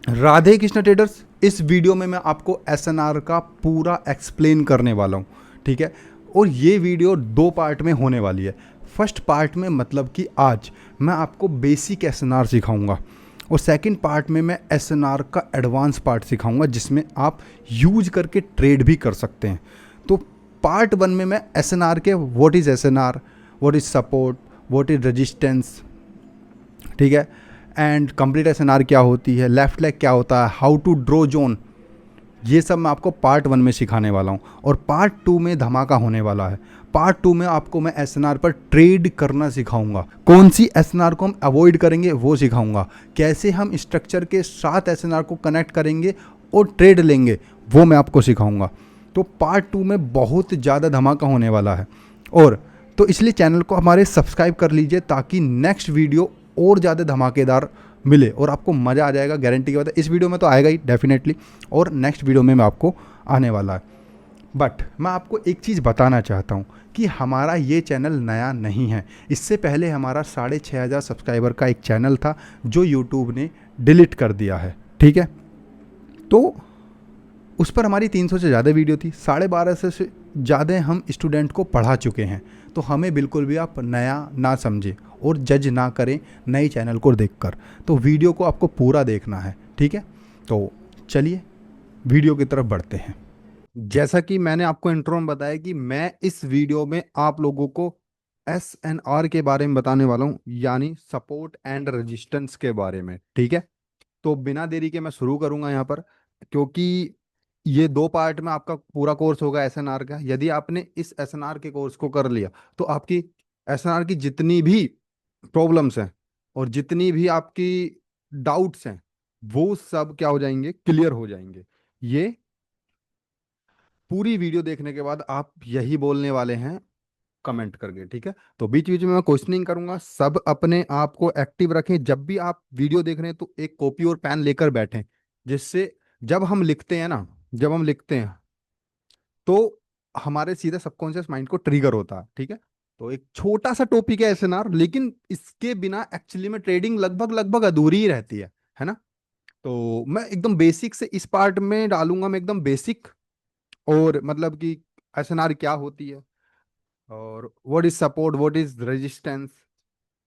Radhe Krishna traders. इस video में मैं आपको एसएनआर का पूरा एक्सप्लेन करने वाला हूँ, ठीक है। और ये वीडियो दो पार्ट में होने वाली है। फर्स्ट पार्ट में मतलब कि आज मैं आपको बेसिक एसएनआर सिखाऊंगा, और सेकंड पार्ट में मैं एसएनआर का एडवांस पार्ट सिखाऊंगा जिसमें आप यूज करके ट्रेड भी कर सकते हैं। तो पार्ट वन में मैं एसएनआर के what is SNR, what is support, what is resistance, ठीक है, एंड कंप्लीट एसएनआर क्या होती है, लेफ्ट लेग क्या होता है, हाउ टू ड्रॉ जोन, ये सब मैं आपको पार्ट वन में सिखाने वाला हूँ। और पार्ट टू में धमाका होने वाला है। पार्ट टू में आपको मैं एसएनआर पर ट्रेड करना सिखाऊंगा, कौन सी एसएनआर को हम अवॉइड करेंगे वो सिखाऊंगा, कैसे हम स्ट्रक्चर के साथ एसएनआर को कनेक्ट करेंगे और ट्रेड लेंगे वो मैं आपको सिखाऊंगा। तो पार्ट टू में बहुत ज़्यादा धमाका होने वाला है। और तो इसलिए चैनल को हमारे सब्सक्राइब कर लीजिए ताकि नेक्स्ट वीडियो और ज़्यादा धमाकेदार मिले और आपको मज़ा आ जाएगा, गारंटी की बात है। इस वीडियो में तो आएगा ही डेफिनेटली, और नेक्स्ट वीडियो में मैं आपको आने वाला है। बट मैं आपको एक चीज़ बताना चाहता हूँ कि हमारा ये चैनल नया नहीं है। इससे पहले हमारा 6,500 सब्सक्राइबर का एक चैनल था जो यूट्यूब ने डिलीट कर दिया है, ठीक है। तो उस पर हमारी 300 से ज़्यादा वीडियो थी, 1250 से ज़्यादा हम स्टूडेंट को पढ़ा चुके हैं। तो हमें बिल्कुल भी आप नया ना समझें और जज ना करें नए चैनल को देखकर। तो वीडियो को आपको पूरा देखना है, ठीक है। तो चलिए वीडियो की तरफ बढ़ते हैं। जैसा कि मैंने आपको इंट्रो में बताया कि मैं इस वीडियो में आप लोगों को एस एन आर के बारे में बताने वाला हूँ, यानी सपोर्ट एंड रेजिस्टेंस के बारे में, ठीक है। तो बिना देरी के मैं शुरू करूंगा यहाँ पर, क्योंकि ये दो पार्ट में आपका पूरा कोर्स होगा एसएनआर का। यदि आपने इस एसएनआर के कोर्स को कर लिया तो आपकी एसएनआर की जितनी भी प्रॉब्लम्स हैं और जितनी भी आपकी डाउट्स हैं वो सब क्या हो जाएंगे, क्लियर हो जाएंगे। ये पूरी वीडियो देखने के बाद आप यही बोलने वाले हैं कमेंट करके, ठीक है। तो बीच बीच में मैं क्वेश्चनिंग करूंगा, सब अपने आप को एक्टिव रखें। जब भी आप वीडियो देख रहे हैं तो एक कॉपी और पेन लेकर बैठें, जिससे जब हम लिखते हैं ना, जब हम लिखते हैं तो हमारे सीधे सबकॉन्शियस माइंड को ट्रिगर होता है, ठीक है। तो एक छोटा सा टॉपिक है एसएनआर, लेकिन इसके बिना एक्चुअली में ट्रेडिंग लगभग लगभग अधूरी ही रहती है ना। तो मैं एकदम बेसिक से इस पार्ट में डालूंगा, मैं एकदम बेसिक, और मतलब कि एसएनआर क्या होती है, और what is support, what is resistance,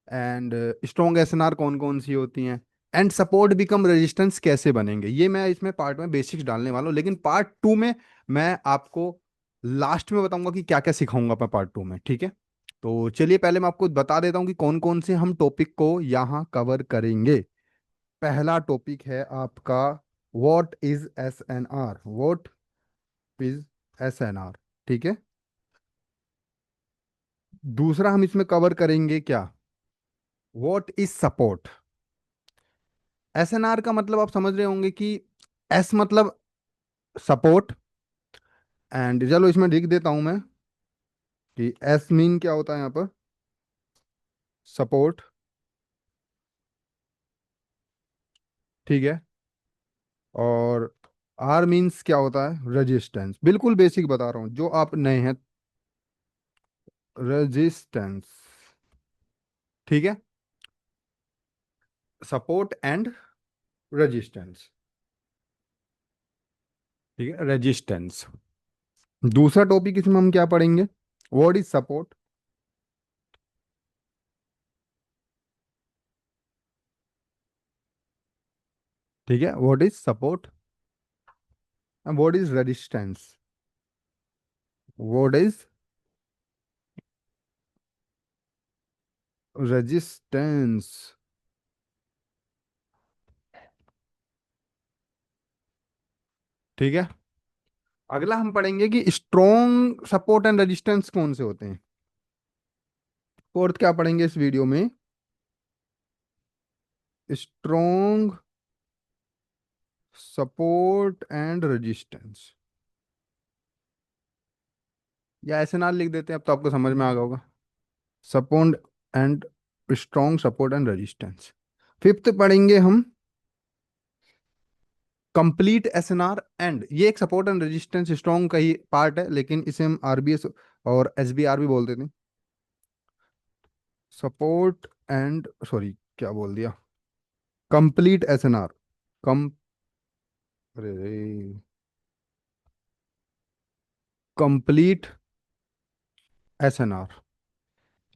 and strong SNR कौन कौन सी होती हैं, एंड सपोर्ट बिकम रेजिस्टेंस कैसे बनेंगे, ये मैं इसमें पार्ट में बेसिक्स डालने वाला हूँ। लेकिन पार्ट टू में मैं आपको लास्ट में बताऊंगा कि क्या क्या सिखाऊंगा मैं पार्ट टू में, ठीक है। तो चलिए पहले मैं आपको बता देता हूँ कि कौन कौन से हम टॉपिक को यहाँ कवर करेंगे। पहला टॉपिक है आपका what is S N R, what is S N R, ठीक है। दूसरा हम इसमें कवर करेंगे क्या, व्हाट इज सपोर्ट। एसएनआर का मतलब आप समझ रहे होंगे कि एस मतलब सपोर्ट, एंड चलो इसमें लिख देता हूं मैं कि एस मीन क्या होता है यहाँ पर, सपोर्ट, ठीक है। और आर मीन्स क्या होता है, रेजिस्टेंस। बिल्कुल बेसिक बता रहा हूँ, जो आप नए हैं, रेजिस्टेंस, ठीक है। सपोर्ट एंड रेजिस्टेंस, ठीक है, रेजिस्टेंस। दूसरा टॉपिक इसमें हम क्या पढ़ेंगे, व्हाट इज सपोर्ट, ठीक है, what is support, and what is resistance, what is resistance, ठीक है। अगला हम पढ़ेंगे कि स्ट्रॉन्ग सपोर्ट एंड रेजिस्टेंस कौन से होते हैं। फोर्थ क्या पढ़ेंगे इस वीडियो में, स्ट्रॉन्ग सपोर्ट एंड रेजिस्टेंस, या ऐसे ना लिख देते हैं, अब तो आपको समझ में आ गया होगा। Support and strong support and resistance. Fifth पढ़ेंगे हम कंप्लीट एसएनआर एंड, ये एक सपोर्ट एंड रेजिस्टेंस स्ट्रॉन्ग का ही पार्ट है, लेकिन इसे हम आरबीएस और एसबीआर भी बोल देते हैं। सपोर्ट एंड, सॉरी क्या बोल दिया, कंप्लीट एसएनआर, अरे, कंप्लीट SNR,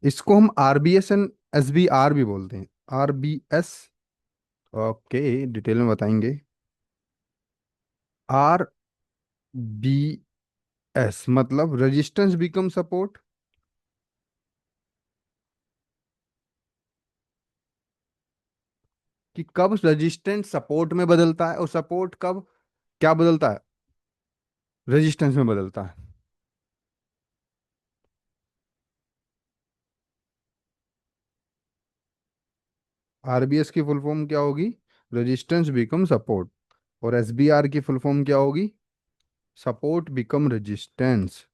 इसको हम RBS एंड SBR भी बोलते हैं। RBS, ओके, डिटेल में बताएंगे। RBS मतलब रेजिस्टेंस बिकम सपोर्ट, कि कब रेजिस्टेंस सपोर्ट में बदलता है और सपोर्ट कब क्या बदलता है, रेजिस्टेंस में बदलता है। RBS की फुल फॉर्म क्या होगी, रेजिस्टेंस बिकम सपोर्ट, और SBR की फुल फॉर्म क्या होगी, सपोर्ट बिकम रेजिस्टेंस।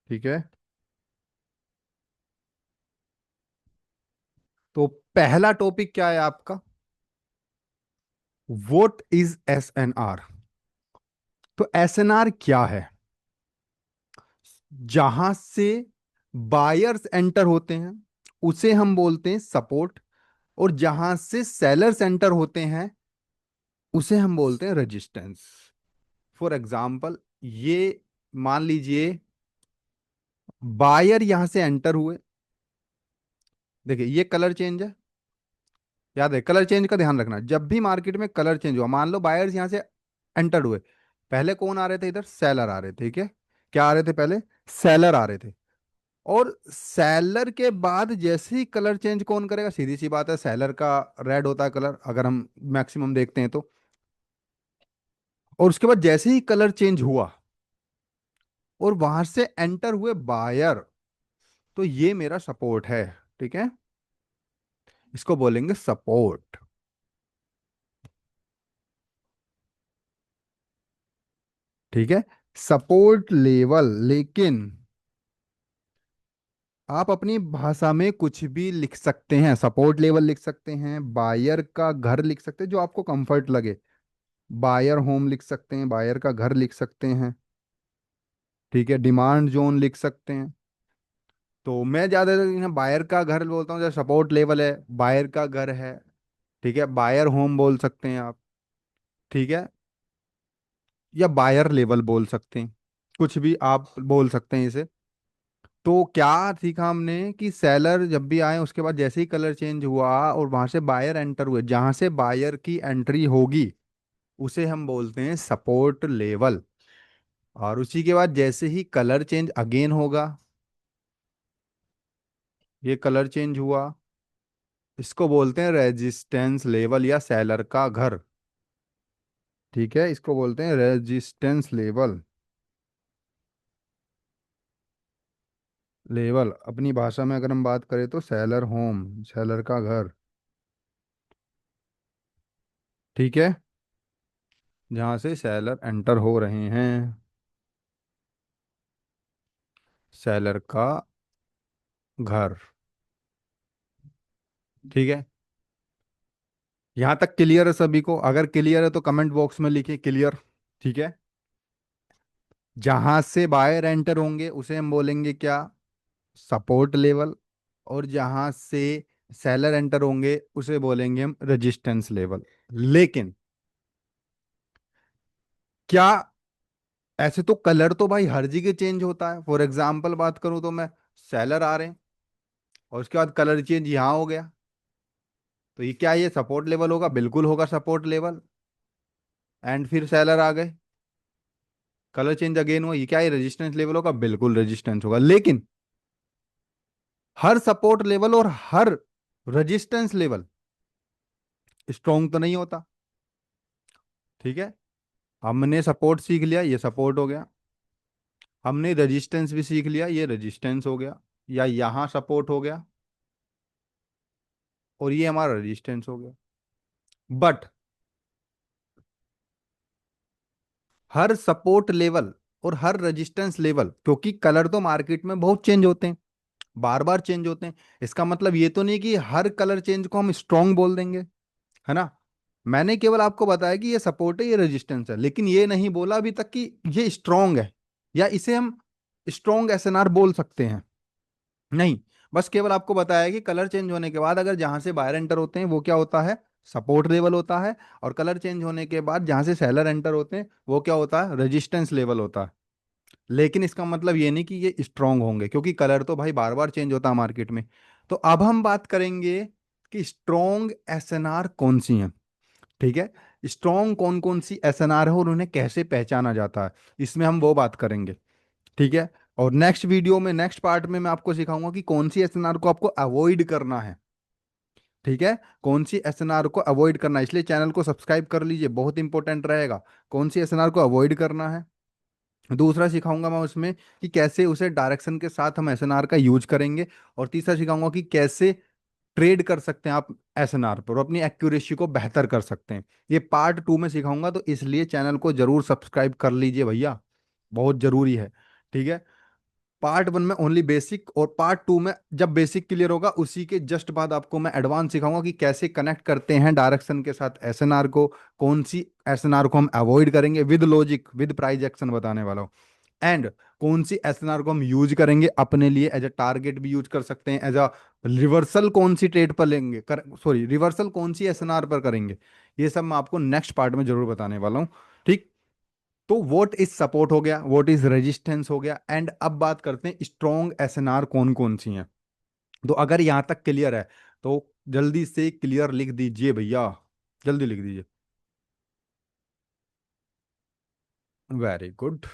ठीक है, तो पहला टॉपिक क्या है आपका, व्हाट इज SNR। तो SNR क्या है, जहां से बायर्स एंटर होते हैं उसे हम बोलते हैं सपोर्ट, और जहां से सेलर्स एंटर होते हैं उसे हम बोलते हैं रेजिस्टेंस। फॉर एग्जाम्पल, ये मान लीजिए बायर यहां से एंटर हुए, देखिए ये कलर चेंज है, याद है कलर चेंज का ध्यान रखना, जब भी मार्केट में कलर चेंज हुआ, मान लो बायर्स यहां से एंटर हुए, पहले कौन आ रहे थे, इधर सेलर आ रहे थे, ठीक है, क्या आ रहे थे पहले, सेलर आ रहे थे, और सेलर के बाद जैसे ही कलर चेंज कौन करेगा, सीधी सी बात है, सेलर का रेड होता है कलर, अगर हम मैक्सिमम देखते हैं तो, और उसके बाद जैसे ही कलर चेंज हुआ और वहां से एंटर हुए बायर, तो ये मेरा सपोर्ट है, ठीक है, इसको बोलेंगे सपोर्ट। ठीक है, सपोर्ट लेवल, लेकिन आप अपनी भाषा में कुछ भी लिख सकते हैं, सपोर्ट लेवल लिख सकते हैं, बायर का घर लिख सकते हैं, जो आपको कंफर्ट लगे, बायर होम लिख सकते हैं, बायर का घर लिख सकते हैं, ठीक है, डिमांड जोन लिख सकते हैं। तो मैं ज्यादातर यहाँ बायर का घर बोलता हूँ, जैसे सपोर्ट लेवल है, बायर का घर है, ठीक है, बायर होम बोल सकते हैं आप, ठीक है, या बायर लेवल बोल सकते हैं, कुछ भी आप बोल सकते हैं इसे। तो क्या सीखा हमने कि सेलर जब भी आए उसके बाद जैसे ही कलर चेंज हुआ और वहां से बायर एंटर हुए, जहां से बायर की एंट्री होगी उसे हम बोलते हैं सपोर्ट लेवल, और उसी के बाद जैसे ही कलर चेंज अगेन होगा, ये कलर चेंज हुआ, इसको बोलते हैं रेजिस्टेंस लेवल या सेलर का घर, ठीक है, इसको बोलते हैं रेजिस्टेंस लेवल, लेवल अपनी भाषा में अगर हम बात करें तो सेलर होम, सेलर का घर, ठीक है, जहां से सेलर एंटर हो रहे हैं, सेलर का घर, ठीक है, यहां तक क्लियर है सभी को, अगर क्लियर है तो कमेंट बॉक्स में लिखिए क्लियर, ठीक है, जहां से बायर एंटर होंगे उसे हम बोलेंगे क्या, सपोर्ट लेवल, और जहां से सेलर एंटर होंगे उसे बोलेंगे हम रेजिस्टेंस लेवल। लेकिन क्या, ऐसे तो कलर तो भाई हर जगह चेंज होता है, फॉर एग्जाम्पल बात करूं तो मैं, सेलर आ रहे हैं और उसके बाद कलर चेंज यहाँ हो गया, तो ये क्या, ये सपोर्ट लेवल होगा, बिल्कुल होगा सपोर्ट लेवल, एंड फिर सेलर आ गए, कलर चेंज अगेन हुआ, ये क्या, ये रेजिस्टेंस लेवल होगा, बिल्कुल रेजिस्टेंस होगा। लेकिन हर सपोर्ट लेवल और हर रेजिस्टेंस लेवल स्ट्रॉन्ग तो नहीं होता, ठीक है, हमने सपोर्ट सीख लिया, ये सपोर्ट हो गया, हमने रेजिस्टेंस भी सीख लिया, ये रेजिस्टेंस हो गया, या यहां सपोर्ट हो गया और ये हमारा रेजिस्टेंस हो गया। बट हर सपोर्ट लेवल और हर रेजिस्टेंस लेवल, क्योंकि कलर तो मार्केट में बहुत चेंज होते हैं, बार बार चेंज होते हैं, इसका मतलब ये तो नहीं कि हर कलर चेंज को हम स्ट्रॉन्ग बोल देंगे, है ना, मैंने केवल आपको बताया कि ये सपोर्ट है, ये रेजिस्टेंस है, लेकिन ये नहीं बोला अभी तक कि ये स्ट्रॉन्ग है या इसे हम स्ट्रॉन्ग SNR बोल सकते हैं, नहीं, बस केवल आपको बताया कि कलर चेंज होने के बाद अगर जहां से बायर एंटर होते हैं वो क्या होता है, सपोर्ट लेवल होता है, और कलर चेंज होने के बाद जहां से सेलर एंटर होते हैं वो क्या होता है, रेजिस्टेंस लेवल होता है। लेकिन इसका मतलब ये नहीं कि ये स्ट्रांग होंगे, क्योंकि कलर तो भाई बार बार चेंज होता है मार्केट में। तो अब हम बात करेंगे कि स्ट्रॉन्ग एसएनआर कौन सी हैं। ठीक है, स्ट्रॉन्ग कौन कौन सी एसएनआर है और उन्हें कैसे पहचाना जाता है, इसमें हम वो बात करेंगे। ठीक है, और नेक्स्ट वीडियो में, नेक्स्ट पार्ट में मैं आपको सिखाऊंगा कि कौन सी एसएनआर को आपको अवॉइड करना है। ठीक है, कौन सी एसएनआर को अवॉइड करना है, इसलिए चैनल को सब्सक्राइब कर लीजिए, बहुत इंपॉर्टेंट रहेगा। कौन सी एसएनआर को अवॉइड करना है, दूसरा सिखाऊंगा मैं उसमें कि कैसे उसे डायरेक्शन के साथ हम एसएनआर का यूज करेंगे, और तीसरा सिखाऊंगा कि कैसे ट्रेड कर सकते हैं आप एसएनआर पर और अपनी एक्यूरेसी को बेहतर कर सकते हैं। ये पार्ट 2 में सिखाऊंगा, तो इसलिए चैनल को जरूर सब्सक्राइब कर लीजिए भैया, बहुत जरूरी है। ठीक है, पार्ट 1 में ओनली बेसिक, और पार्ट 2 में जब बेसिक क्लियर होगा उसी के जस्ट बाद आपको मैं एडवांस सिखाऊंगा कि कैसे कनेक्ट करते हैं डायरेक्शन के साथ एसएनआर को, कौन सी एसएनआर को हम अवॉइड करेंगे, with logic with price action बताने वाला हूँ। एंड कौन सी एसएनआर को हम यूज करेंगे अपने लिए, एज अ टारगेट भी यूज कर सकते हैं, एज अ रिवर्सल कौन सी ट्रेड पर लेंगे, सॉरी रिवर्सल कौन सी एसएनआर पर करेंगे, ये सब मैं आपको नेक्स्ट पार्ट में जरूर बताने वाला हूँ। ठीक, तो व्हाट इज सपोर्ट हो गया, व्हाट इज रेजिस्टेंस हो गया, एंड अब बात करते हैं स्ट्रॉन्ग एसएनआर कौन कौन सी हैं। तो अगर यहां तक क्लियर है तो जल्दी से क्लियर लिख दीजिए भैया, जल्दी लिख दीजिए। Very good.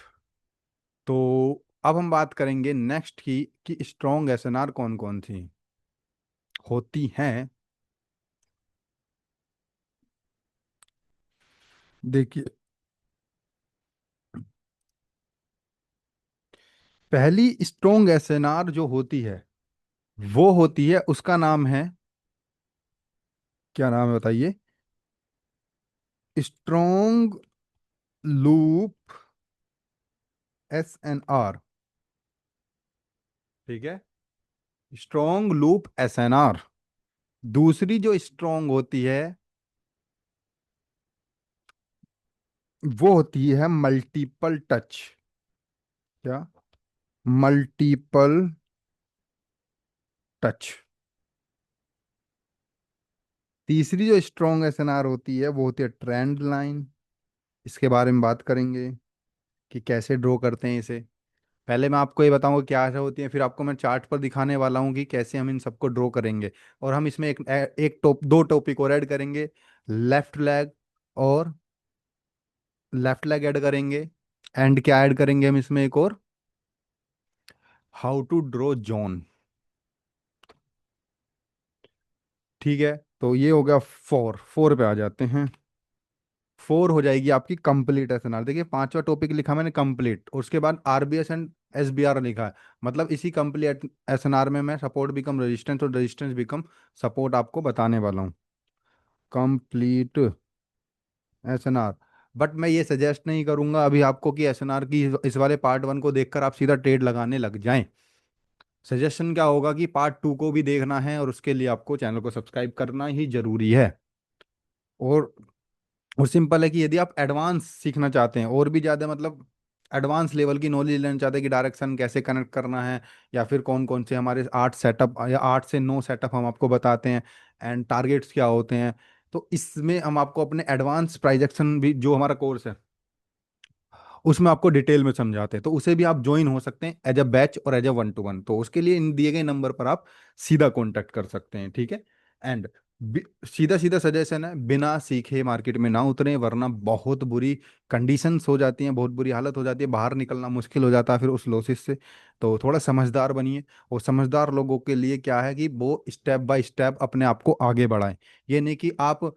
तो अब हम बात करेंगे नेक्स्ट की कि स्ट्रॉन्ग एसएनआर कौन कौन सी होती हैं। देखिए, पहली स्ट्रॉन्ग एसएनआर जो होती है वो होती है, उसका नाम है, क्या नाम है बताइए, स्ट्रॉन्ग लूप एसएनआर। ठीक है, स्ट्रॉन्ग लूप एसएनआर। दूसरी जो स्ट्रॉन्ग होती है वो होती है मल्टीपल टच। क्या, मल्टीपल टच। तीसरी जो स्ट्रॉन्ग एसएनआर होती है वो होती है ट्रेंड लाइन। इसके बारे में बात करेंगे कि कैसे ड्रॉ करते हैं इसे। पहले मैं आपको ये बताऊंगा क्या क्या होती है, फिर आपको मैं चार्ट पर दिखाने वाला हूँ कि कैसे हम इन सबको ड्रॉ करेंगे। और हम इसमें दो टॉपिक और ऐड करेंगे, लेफ्ट लेग, और लेफ्ट लेग ऐड करेंगे, एंड क्या ऐड करेंगे हम इसमें एक और, हाउ टू ड्रॉ जोन। ठीक है, तो ये हो गया फोर, फोर पे आ जाते हैं। फोर हो जाएगी आपकी कंप्लीट एसएनआर। देखिए पांचवा टॉपिक लिखा मैंने कंप्लीट, और उसके बाद आरबीएस एंड एसबीआर लिखा है, मतलब इसी कंप्लीट एसएनआर में मैं सपोर्ट बिकम रेजिस्टेंस और रेजिस्टेंस बिकम सपोर्ट आपको बताने वाला हूँ, कंप्लीट एसएनआर। बट मैं ये सजेस्ट नहीं करूंगा अभी आपको कि एसएनआर की इस वाले पार्ट 1 को देखकर आप सीधा ट्रेड लगाने लग जाएं। सजेशन क्या होगा कि पार्ट 2 को भी देखना है, और उसके लिए आपको चैनल को सब्सक्राइब करना ही जरूरी है। और सिंपल है कि यदि आप एडवांस सीखना चाहते हैं और भी ज़्यादा, मतलब एडवांस लेवल की नॉलेज लेना चाहते हैं कि डायरेक्शन कैसे कनेक्ट करना है, या फिर कौन कौन से हमारे 8 सेटअप या 8 से 9 सेटअप हम आपको बताते हैं, एंड टारगेट्स क्या होते हैं, तो इसमें हम आपको अपने एडवांस प्राइजेक्शन भी जो हमारा कोर्स है उसमें आपको डिटेल में समझाते हैं, तो उसे भी आप ज्वाइन हो सकते हैं एज अ बैच और एज अ 1-to-1। तो उसके लिए इन दिए गए नंबर पर आप सीधा कांटेक्ट कर सकते हैं। ठीक है, एंड सीधा सीधा सजेशन है, बिना सीखे मार्केट में ना उतरें, वरना बहुत बुरी कंडीशंस हो जाती हैं, बहुत बुरी हालत हो जाती है, बाहर निकलना मुश्किल हो जाता है फिर उस लॉसेस से। तो थोड़ा समझदार बनिए, और समझदार लोगों के लिए क्या है कि वो स्टेप बाय स्टेप अपने आप को आगे बढ़ाएं। ये नहीं कि आप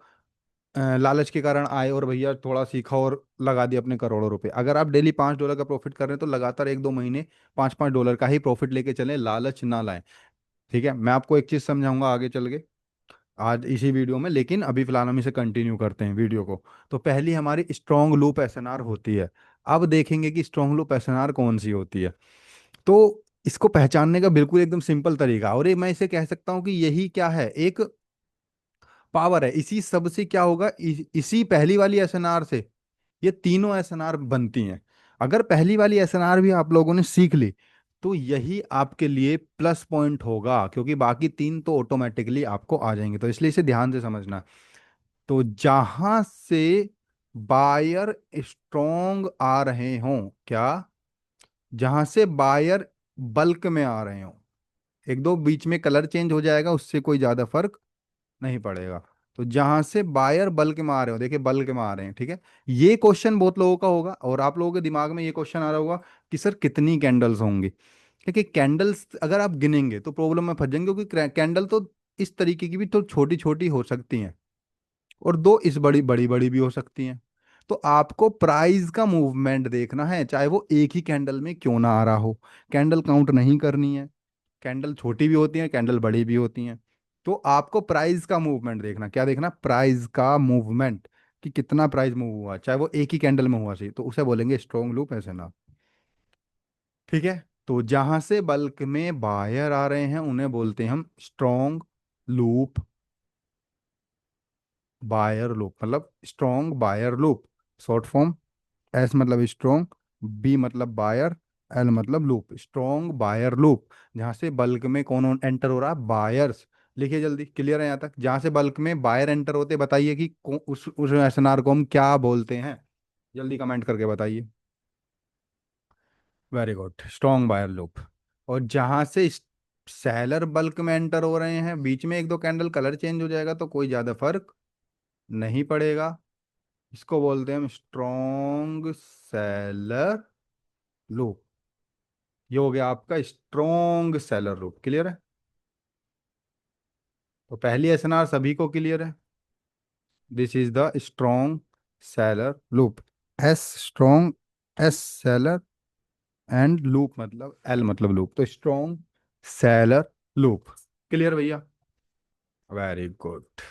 लालच के कारण आए और भैया थोड़ा सीखा और लगा दिया अपने करोड़ों रुपए। अगर आप डेली $5 का प्रॉफिट कर रहे हैं तो लगातार 1-2 महीने $5-5 का ही प्रॉफिट लेके चलें, लालच ना लाएं। ठीक है, मैं आपको एक चीज समझाऊंगा आगे चल के आज इसी वीडियो में, लेकिन अभी फिलहाल हम इसे कंटिन्यू करते हैं वीडियो को। तो पहली हमारी स्ट्रॉन्ग लूप एसएनआर होती है। अब देखेंगे कि स्ट्रॉन्ग लूप एसएनआर कौन सी होती है। तो इसको पहचानने का बिल्कुल एकदम सिंपल तरीका, और ये मैं इसे कह सकता हूँ कि यही क्या है, एक पावर है। इसी सब से क्या होगा, इसी पहली वाली एसएनआर से ये तीनों एसएनआर बनती हैं। अगर पहली वाली एसएनआर भी आप लोगों ने सीख ली तो यही आपके लिए प्लस पॉइंट होगा, क्योंकि बाकी तीन तो ऑटोमेटिकली आपको आ जाएंगे, तो इसलिए इसे ध्यान से समझना। तो जहां से बायर स्ट्रोंग आ रहे हों, क्या, जहां से बायर बल्क में आ रहे हों, एक दो बीच में कलर चेंज हो जाएगा, उससे कोई ज्यादा फर्क नहीं पड़ेगा। तो जहां से बायर बल्क में आ रहे हो, देखिए बल्क में आ रहे हैं, ठीक है। ये क्वेश्चन बहुत लोगों का होगा, और आप लोगों के दिमाग में ये क्वेश्चन आ रहा होगा कि सर कितनी कैंडल्स होंगी। देखिए कैंडल्स अगर आप गिनेंगे तो प्रॉब्लम में फंस जाएंगे, क्योंकि कैंडल तो इस तरीके की भी तो छोटी छोटी हो सकती हैं, और दो इस बड़ी बड़ी बड़ी भी हो सकती हैं। तो आपको प्राइस का मूवमेंट देखना है, चाहे वो एक ही कैंडल में क्यों ना आ रहा हो। कैंडल काउंट नहीं करनी है, कैंडल छोटी भी होती हैं, कैंडल बड़ी भी होती हैं। तो आपको प्राइस का मूवमेंट देखना, क्या देखना, प्राइस का मूवमेंट, कि कितना प्राइस मूव हुआ, चाहे वो एक ही कैंडल में हुआ सही, तो उसे बोलेंगे स्ट्रॉन्ग लूप ऐसे ना। ठीक है। तो जहां से बल्क में बायर आ रहे हैं उन्हें बोलते हैं हम स्ट्रॉन्ग लूप, बायर लूप, मतलब strong buyer loop, short form. S मतलब स्ट्रॉन्ग, बी मतलब बायर, एल मतलब लूप, स्ट्रॉन्ग बायर लूप। जहां से बल्क में कौन एंटर हो रहा है, बायर्स। लिखिए जल्दी, क्लियर है यहाँ तक, जहां से बल्क में बायर एंटर होते, बताइए कि उस एसएनआर को हम क्या बोलते हैं, जल्दी कमेंट करके बताइए। Very good, strong buyer loop. और जहां से सेलर बल्क में एंटर हो रहे हैं, बीच में एक दो कैंडल कलर चेंज हो जाएगा तो कोई ज्यादा फर्क नहीं पड़ेगा, इसको बोलते हैं हम स्ट्रॉन्ग सेलर लूप। ये हो गया आपका स्ट्रॉन्ग सेलर लूप, क्लियर है। तो पहली एसएनआर सभी को क्लियर है, this is the strong seller loop. S strong, S seller, and loop मतलब एल मतलब लूप, तो स्ट्रॉन्ग सेलर लूप। क्लियर भैया, वेरी गुड।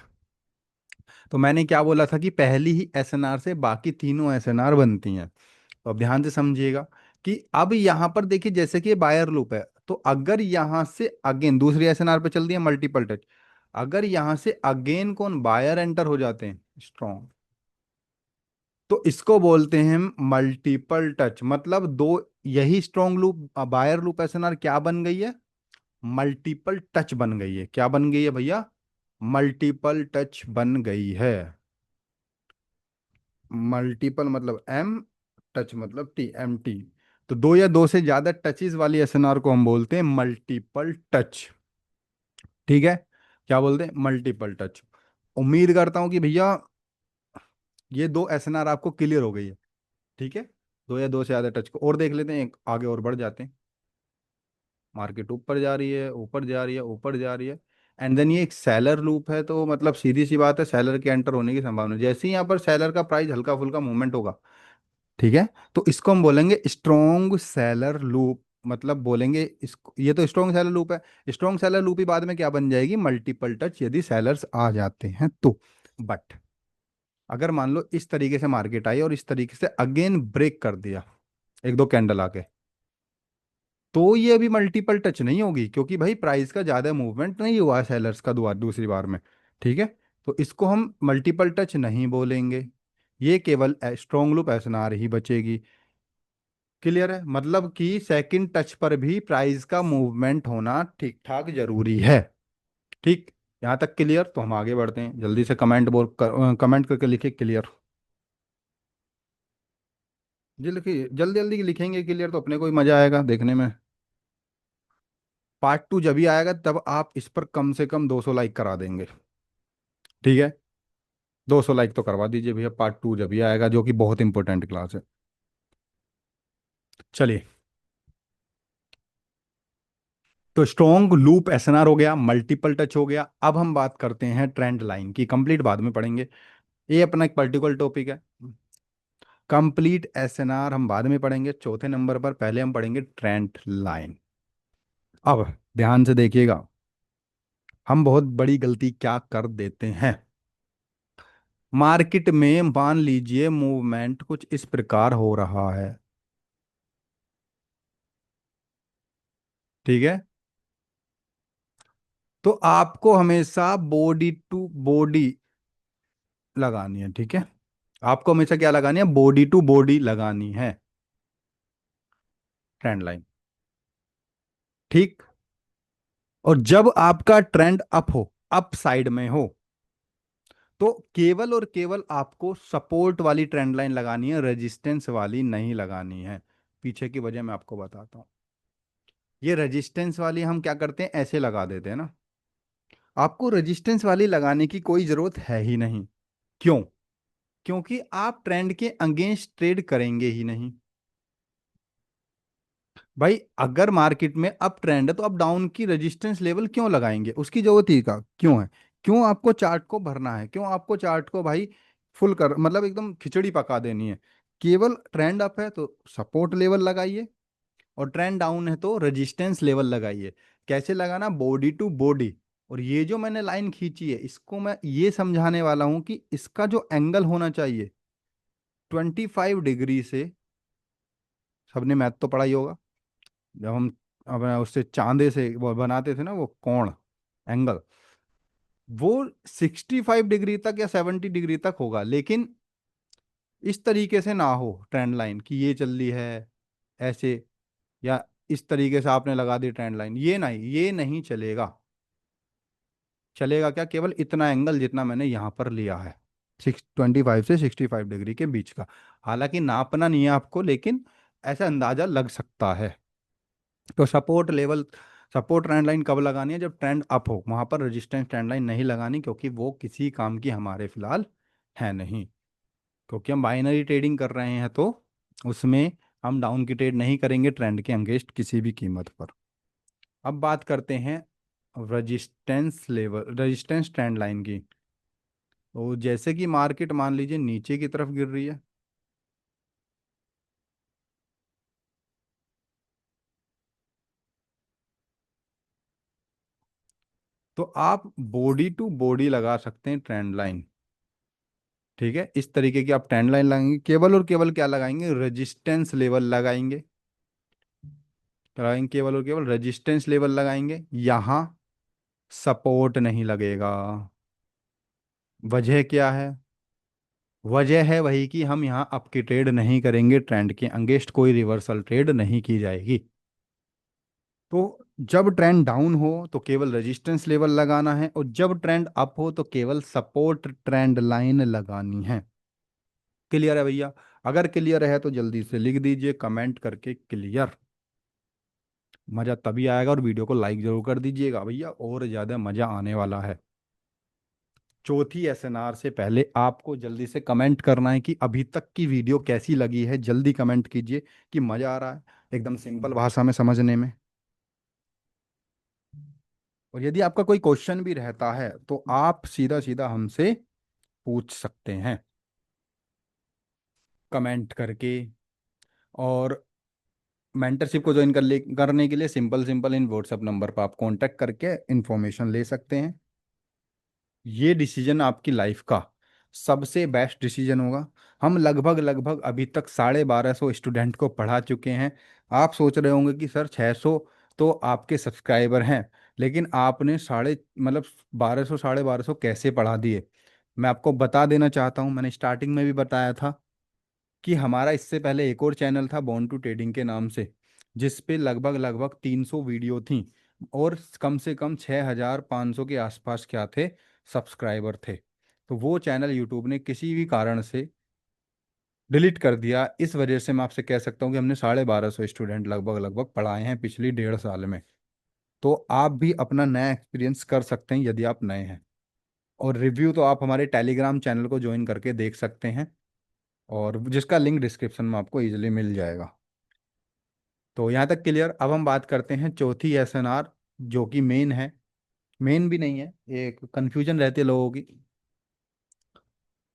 तो मैंने क्या बोला था कि पहली ही एसएनआर से बाकी तीनों एसएनआर बनती हैं। तो अब ध्यान से समझिएगा कि अब यहां पर देखिए, जैसे कि बायर लूप है, तो अगर यहां से अगेन दूसरी एसएनआर पे चल दिया मल्टीपल टच, अगर यहां से अगेन कौन बायर एंटर हो जाते हैं स्ट्रॉन्ग, तो इसको बोलते हैं मल्टीपल टच, मतलब दो, यही strong loop buyer loop SNR क्या बन गई है, मल्टीपल टच बन गई है। क्या बन गई है भैया, मल्टीपल टच बन गई है। मल्टीपल मतलब एम, टच मतलब टी, एम टी। तो दो या दो से ज्यादा टचेस वाली एसएनआर को हम बोलते हैं मल्टीपल टच। ठीक है, क्या बोलते हैं, मल्टीपल टच। उम्मीद करता हूं कि भैया ये दो एसएनआर आपको क्लियर हो गई है। ठीक है, दो या दो से ज्यादा टच को और देख लेते हैं, एक आगे और बढ़ जाते हैं। मार्केट ऊपर जा रही है, ऊपर जा रही है, ऊपर जा रही है, एंड देन ये एक सेलर लूप है, तो मतलब सीधी सी बात है, सेलर के एंटर होने की संभावना, जैसे ही यहाँ पर सेलर का प्राइस हल्का फुल्का मूवमेंट होगा, ठीक है, तो इसको हम बोलेंगे स्ट्रॉन्ग सेलर लूप, मतलब बोलेंगे इसको, ये तो स्ट्रॉन्ग सेलर लूप है। स्ट्रॉन्ग सेलर लूप ही बाद में क्या बन जाएगी, मल्टीपल टच, यदि सेलर्स आ जाते हैं तो। बट अगर मान लो इस तरीके से मार्केट आई और इस तरीके से अगेन ब्रेक कर दिया, एक दो कैंडल आके, तो ये अभी मल्टीपल टच नहीं होगी, क्योंकि भाई प्राइस का ज्यादा मूवमेंट नहीं हुआ है सेलर्स का दूसरी बार में। ठीक है, तो इसको हम मल्टीपल टच नहीं बोलेंगे, ये केवल स्ट्रॉन्ग लूप एसएनआर ही बचेगी। क्लियर है, मतलब कि सेकंड टच पर भी प्राइस का मूवमेंट होना ठीक ठाक जरूरी है। ठीक, यहाँ तक क्लियर। तो हम आगे बढ़ते हैं, जल्दी से कमेंट करके लिखिए क्लियर। जी लिखिए, जल्दी जल्दी लिखेंगे क्लियर तो अपने को ही मजा आएगा देखने में। पार्ट 2 जब भी आएगा तब आप इस पर कम से कम 200 लाइक करा देंगे। ठीक है, 200 लाइक तो करवा दीजिए भैया, पार्ट 2 जब भी आएगा, जो कि बहुत इंपॉर्टेंट क्लास है। चलिए, तो स्ट्रॉन्ग लूप एसएनआर हो गया, मल्टीपल टच हो गया, अब हम बात करते हैं ट्रेंड लाइन की, कंप्लीट बाद में पढ़ेंगे, ये अपना एक पर्टिकुलर टॉपिक है। कंप्लीट एसएनआर हम बाद में पढ़ेंगे, चौथे नंबर पर, पहले हम पढ़ेंगे ट्रेंड लाइन। अब ध्यान से देखिएगा, हम बहुत बड़ी गलती क्या कर देते हैं। मार्केट में मान लीजिए मूवमेंट कुछ इस प्रकार हो रहा है, ठीक है, तो आपको हमेशा बॉडी टू बॉडी लगानी है। ठीक है, आपको हमेशा क्या लगानी है, बॉडी टू बॉडी लगानी है ट्रेंड लाइन। ठीक। और जब आपका ट्रेंड अप हो, अप साइड में हो, तो केवल और केवल आपको सपोर्ट वाली ट्रेंड लाइन लगानी है, रेजिस्टेंस वाली नहीं लगानी है। पीछे की वजह मैं आपको बताता हूँ। ये रेजिस्टेंस वाली हम क्या करते हैं, ऐसे लगा देते हैं ना। आपको रेजिस्टेंस वाली लगाने की कोई जरूरत है ही नहीं। क्यों? क्योंकि आप ट्रेंड के अगेंस्ट ट्रेड करेंगे ही नहीं। भाई अगर मार्केट में अप ट्रेंड है तो आप डाउन की रेजिस्टेंस लेवल क्यों लगाएंगे, उसकी जरूरत ही का क्यों है? क्यों आपको चार्ट को भरना है? क्यों आपको चार्ट को भाई फुल कर, मतलब एकदम खिचड़ी पका देनी है? केवल ट्रेंड अप है तो सपोर्ट लेवल लगाइए, और ट्रेंड डाउन है तो रेजिस्टेंस लेवल लगाइए। कैसे लगाना? Body to body. और ये जो मैंने लाइन खींची है, इसको मैं ये समझाने वाला हूं कि इसका जो एंगल होना चाहिए 25 डिग्री से। सबने मैथ तो पढ़ा ही होगा। जब हम अपना उससे चांदे से वो बनाते थे ना, वो कोण, एंगल, वो 65 डिग्री तक या 70 डिग्री तक होगा। लेकिन इस तरीके से ना हो ट्रेंड लाइन कि ये चल रही है ऐसे, या इस तरीके से आपने लगा दी ट्रेंड लाइन, ये नहीं, ये नहीं चलेगा। चलेगा क्या? केवल इतना एंगल जितना मैंने यहाँ पर लिया है, 625 से 65 डिग्री के बीच का। हालांकि नापना नहीं है आपको, लेकिन ऐसा अंदाजा लग सकता है। तो support level, support trend line कब लगानी है? जब ट्रेंड अप हो। वहां पर रेजिस्टेंस ट्रेंड लाइन नहीं लगानी, क्योंकि वो किसी काम की हमारे फिलहाल है नहीं। क्योंकि हम बाइनरी ट्रेडिंग कर रहे हैं, तो उसमें हम डाउन की ट्रेड नहीं करेंगे ट्रेंड के अगेंस्ट किसी भी कीमत पर। अब बात करते हैं resistance level, resistance trend line की। तो जैसे कि मार्केट मान लीजिए नीचे की तरफ गिर रही है, तो आप बॉडी टू बॉडी लगा सकते हैं ट्रेंड लाइन। ठीक है, इस तरीके की आप ट्रेंड लाइन लगाएंगे, केवल और केवल क्या लगाएंगे? रेजिस्टेंस लेवल लगाएंगे। लगाएंगे केवल और केवल रेजिस्टेंस लेवल लगाएंगे, यहां सपोर्ट नहीं लगेगा। वजह क्या है? वजह है वही कि हम यहाँ अप की ट्रेड नहीं करेंगे, ट्रेंड के अंगेंस्ट कोई रिवर्सल ट्रेड नहीं की जाएगी। तो जब ट्रेंड डाउन हो तो केवल रेजिस्टेंस लेवल लगाना है, और जब ट्रेंड अप हो तो केवल सपोर्ट ट्रेंड लाइन लगानी है। क्लियर है भैया? अगर क्लियर है तो जल्दी से लिख दीजिए कमेंट करके क्लियर। मज़ा तभी आएगा, और वीडियो को लाइक जरूर कर दीजिएगा भैया, और ज़्यादा मज़ा आने वाला है। चौथी एसएनआर से पहले आपको जल्दी से कमेंट करना है कि अभी तक की वीडियो कैसी लगी है। जल्दी कमेंट कीजिए कि मज़ा आ रहा है एकदम सिंपल भाषा में समझने में। और यदि आपका कोई क्वेश्चन भी रहता है तो आप सीधा सीधा हमसे पूछ सकते हैं कमेंट करके। और मेंटरशिप को ज्वाइन करने के लिए simple simple in WhatsApp number पर आप कांटेक्ट करके इन्फॉर्मेशन ले सकते हैं। ये डिसीजन आपकी लाइफ का सबसे बेस्ट डिसीजन होगा। हम लगभग लगभग अभी तक 1250 स्टूडेंट को पढ़ा चुके हैं। आप सोच रहे होंगे कि सर 600 तो आपके सब्सक्राइबर हैं, लेकिन आपने साढ़े मतलब 1200 1250 कैसे पढ़ा दिए? मैं आपको बता देना चाहता हूँ, मैंने स्टार्टिंग में भी बताया था कि हमारा इससे पहले एक और चैनल था बॉर्न टू ट्रेडिंग के नाम से, जिस पे लगभग लगभग 300 वीडियो थी, और कम से कम 6500 के आसपास क्या थे, सब्सक्राइबर थे। तो वो चैनल यूट्यूब ने किसी भी कारण से डिलीट कर दिया। इस वजह से मैं आपसे कह सकता हूँ कि हमने 1250 स्टूडेंट लगभग लगभग पढ़ाए हैं पिछली 1.5 साल में। तो आप भी अपना नया एक्सपीरियंस कर सकते हैं यदि आप नए हैं। और रिव्यू तो आप हमारे टेलीग्राम चैनल को ज्वाइन करके देख सकते हैं, और जिसका लिंक डिस्क्रिप्शन में आपको इजीली मिल जाएगा। तो यहाँ तक क्लियर। अब हम बात करते हैं चौथी एसएनआर, जो कि मेन है। मेन भी नहीं है, एक कंफ्यूजन रहती है लोगों की